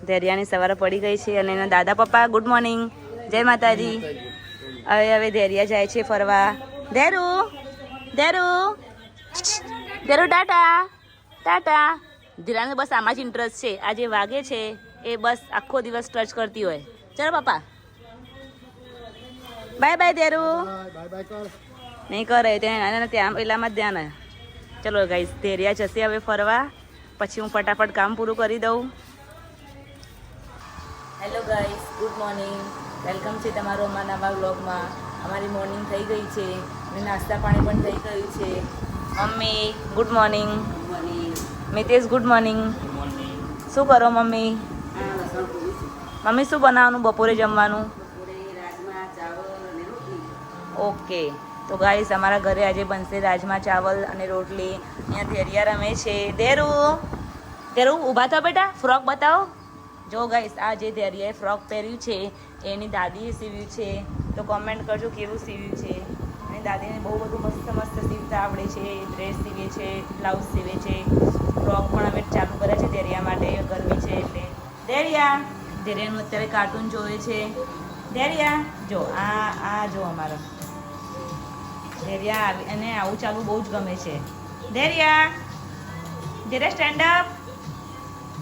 ધૈર્યાની સવારે પડી ગઈ છે અને એના દાદા પપ્પા ગુડ મોર્નિંગ, જય માતાજી. હવે ધૈર્યા જાય છે ફરવા. ધેરુ ધેરુ ધેરુ ટાટા ટાટા. ધીરાને બસ આમાં જ ઇન્ટરેસ્ટ છે. આ જે વાગે છે એ બસ આખો દિવસ ટચ કરતી હોય. ચલો પપ્પા બાય બાય ધેરુ. નહીં કરે ત્યાં પેલામાં જ ધ્યાન. ચલો ગાઈસ ધૈર્યા જશે હવે ફરવા, પછી હું ફટાફટ કામ પૂરું કરી દઉં. Hello guys, good morning, welcome છે તમારું અમારા નવા વ્લોગમાં. અમારી મોર્નિંગ થઈ ગઈ છે અને નાસ્તા પાણી પણ થઈ ગયું છે. Mummy good morning. Mitesh good morning. શું કરો મમ્મી? મમ્મી શું બનાવવાનું બપોરે જમવાનું? ઓકે તો ગાઈસ અમારા ઘરે આજે બનશે રાજમા ચાવલ અને રોટલી. અહીંયા ધૈર્યા રમે છે. ધેરુ ધેરુ ઊભા થાવ બેટા, ફ્રોક બતાવો. જો ગાઈસ આ જે ધૈર્યાએ ફ્રોક પહેર્યું છે એની દાદીએ સીવ્યું છે. તો કોમેન્ટ કરજો કેવું સીવ્યું છે. એની દાદીને બહુ બધું મસ્ત મસ્ત સીવતા આવડે છે. ડ્રેસ સીવે છે, બ્લાઉઝ સીવે છે, ફ્રોક પણ અમે ચાલુ કર્યા છે ધૈર્યા માટે. ગરમી છે એટલે. ધૈર્યાનું અત્યારે કાર્ટૂન જોવે છે. ધૈર્યા જો આ જો અમારો ધૈર્યા અને આવું ચાલુ બહુ જ ગમે છે. Dhairya stand up.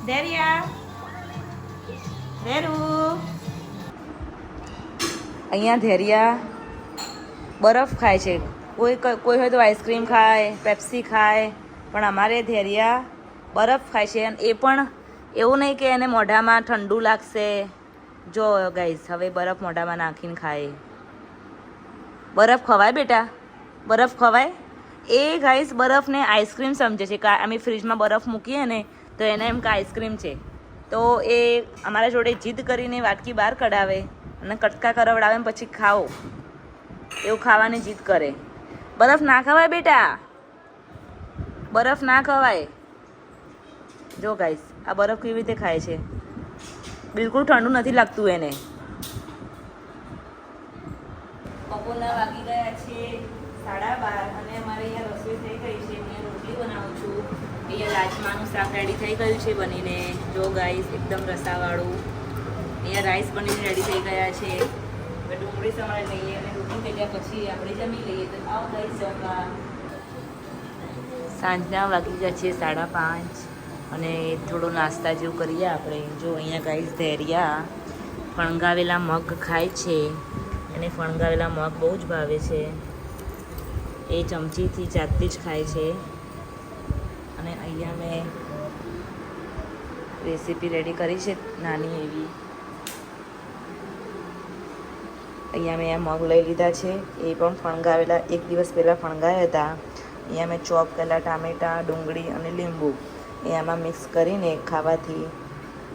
ધૈર્યા ધેરુ. અહીંયા ધૈર્યા બરફ ખાય છે. કોઈ હોય તો આઈસ્ક્રીમ ખાય, પેપ્સી ખાય, પણ અમારે ધૈર્યા બરફ ખાય છે. અને એ પણ એવું નહીં કે એને મોઢામાં ઠંડુ લાગશે. જો ગાઈસ હવે બરફ મોઢામાં નાખીને ખાય. બરફ ખવાય બેટા? બરફ ખવાય? એ ગાઈસ બરફને આઈસ્ક્રીમ સમજે છે. અમે ફ્રીજમાં બરફ મૂકીએ ને તો એને એમ કે આઈસ્ક્રીમ છે. તો એ અમારા જોડે જીદ કરીને વાટકી બહાર કઢાવે અને કટકા કરાવડાવે ને પછી ખાઓ એવું ખાવાની જીદ કરે. બરફ ના ખવાય બેટા, બરફ ના ખવાય. જો ગાઈસ આ બરફ કેવી રીતે ખાય છે. બિલકુલ ઠંડુ નથી લાગતું એને. બપોરના વાગી ગયા છે 12:30 અને અમારે અહીંયા રસોઈ થઈ ગઈ છે. અહીંયા રોટલી બનાવું છું. અહીંયા રાજમાનું શાક રેડી થઈ ગયું છે બનીને. જો ગાઈસ એકદમ રસાવાળું. અહીંયા રાઈસ બનીને રેડી થઈ ગયા છે. હવે ડુંગળી સમારી લઈએ અને રોટલી થઈ ગયા પછી આપણે જમી લઈએ. તો આવો ગાઈસ જમવા. સાંજના વાગી ગયા છે 5:30 અને થોડો નાસ્તા જેવું કરીએ આપણે. જો અહીંયા ગાઈસ ધૈર્યા ફણગાવેલા મગ ખાય છે. એને ફણગાવેલા મગ બહુ જ ભાવે છે. એ ચમચીથી જાતે જ ખાય છે. અને અહીંયા મેં રેસીપી રેડી કરી છે નાની એવી. અહીંયા મેં આ મગ લઈ લીધા છે. એ પણ ફણગાવેલા, એક દિવસ પહેલાં ફણગાવ્યા હતા. અહીંયા મેં ચોપ કરેલા ટામેટાં, ડુંગળી અને લીંબુ એ આમાં મિક્સ કરીને ખાવાથી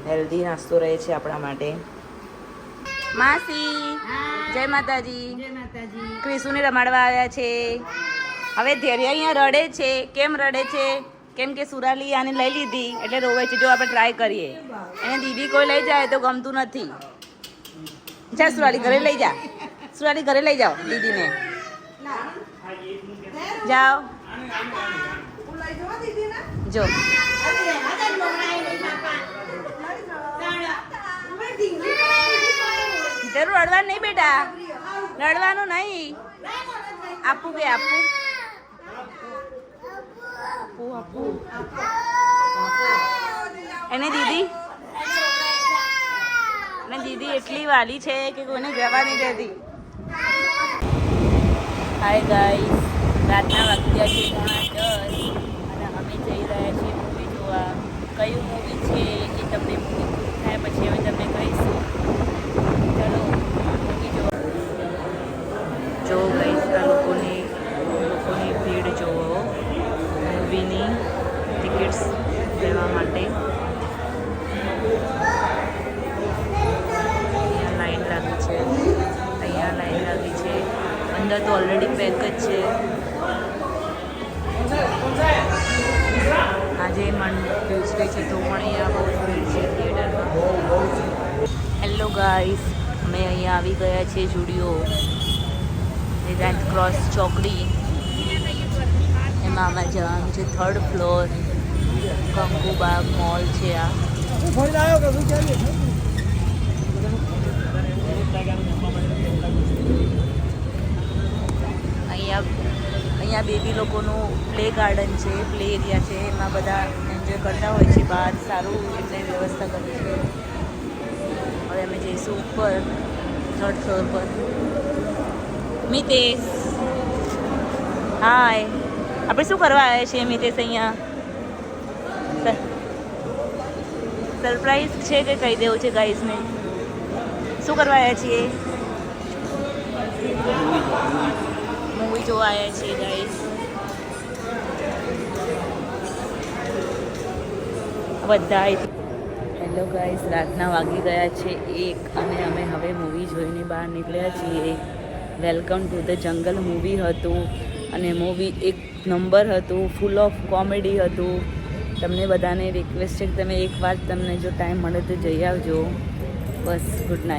હેલ્ધી નાસ્તો રહે છે આપણા માટે. માસી જય માતાજી. ક્રિશુને રમાડવા આવ્યા છે. હવે ધૈર્યા અહીંયા રડે છે. કેમ રડે છે? કેમ કે સુરાલી આને લઈ લીધી એટલે રોવે છે. જો આપણે ટ્રાય કરીએ. એને દીદી કોઈ લઈ જાય તો ગમતું નથી. જા સુરાલી ઘરે લઈ જા. સુરાલી ઘરે લઈ જાઓ દીદીને. જાઓ જો જરૂર રડવાનું નહીં બેટા, રડવાનું નહીં. આપું કે આપું આપું એને દીદી એટલી વાલી છે કે કોઈને જવા નહીં દેતી. હાય ગાઈસ, રાતના વાગી ગયા છે 9:10 અને અમે જઈ રહ્યા છીએ મૂવી જોવા. કયું મૂવી છે એ તમને મૂવી પૂરું થાય પછી અમે તમને કહીશું. ચલો મૂવી જોવા. જો ગાઈસ આ લોકોની ભીડ જોવો મૂવીની ટિકિટ્સ લેવા માટે. અહીંયા લાઈન લાગી છે. અંદર તો ઓલરેડી પેક જ છે. આજે ટ્યુઝડે છે તો પણ અહીંયા બહુ ભીડ છે થિયેટરમાં. હેલો ગાઈસ, અમે અહીંયા આવી ગયા છીએ જુડિયો રેડ ક્રોસ ચોકડી. એમાં અમે જવાનું છે 3rd ફ્લોર. કંકુબાગ મોલ છે આ. અહીંયા બેબી લોકોનું પ્લે ગાર્ડન છે, પ્લે એરિયા છે, એમાં બધા એન્જોય કરતા હોય છે. બહાર સારું એટલે વ્યવસ્થા કરી છે. હવે અમે જઈશું ઉપર 3rd ફ્લોર પર. મિતેશ, હાય. આપણે શું કરવા આવ્યા છીએ મિતેશ? અહીંયા સરપ્રાઈઝ છે કે કહી દેવું છે ગાઈઝને? શું કરવા આવ્યા છીએ? મૂવી જોવા આવ્યા છીએ ગાઈઝ. બધા હેલો ગાઈઝ, રાતના વાગી ગયા છે 1 અને અમે હવે મૂવી જોઈને બહાર નીકળ્યા છીએ. Welcome to the jungle movie હતું અને મૂવી એક નંબર હતું, ફૂલ ઓફ કોમેડી હતું. તમને બધાને રિક્વેસ્ટ છે કે તમે એકવાર તમને જો ટાઈમ મળે તો જઈ આવજો. બસ, ગુડ નાઇટ.